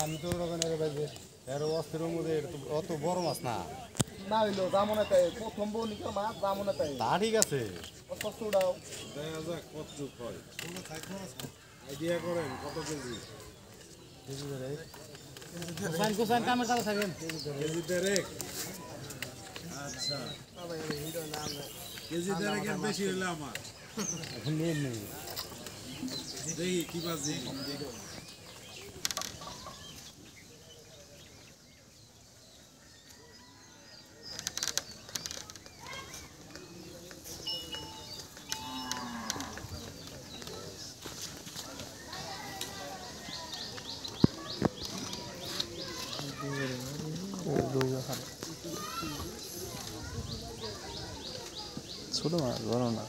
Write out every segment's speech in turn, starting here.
আমি তো অস্থির মধ্যে অত বড় মাছ না না হইলো দামও না তাই প্রথম বউনিকা মাছ দামও না তাই তা ঠিক আছে কত উড়াও দেখা যাক কত যুগ হয় আইডিয়া করেন কত কেজি কেজি দেড়েক আচ্ছা কেজি দেড়েকের বেশি হইলে আমার দেখি কি বাজি ছোট মাছ বড় না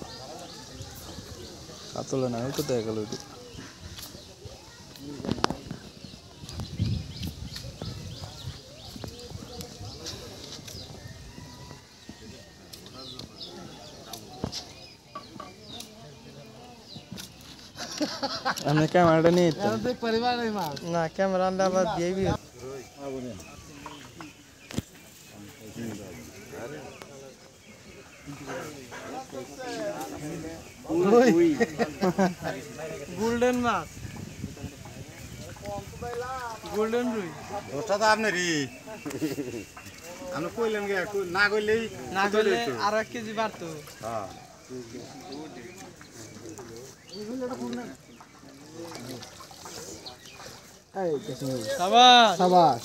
কাতলে না ওটা দেখা গেল আমি ক্যামেরাটা নিয়ে না ক্যামেরা আনলে আবার দিয়েবি গোল্ডেন মাছ গোল্ডেন রুই দোষটা তো আপনারই আমি কইলেন গে না কইলেই না করলে আর 1 কেজি বাড়তো হ্যাঁ সাবাস সাবাস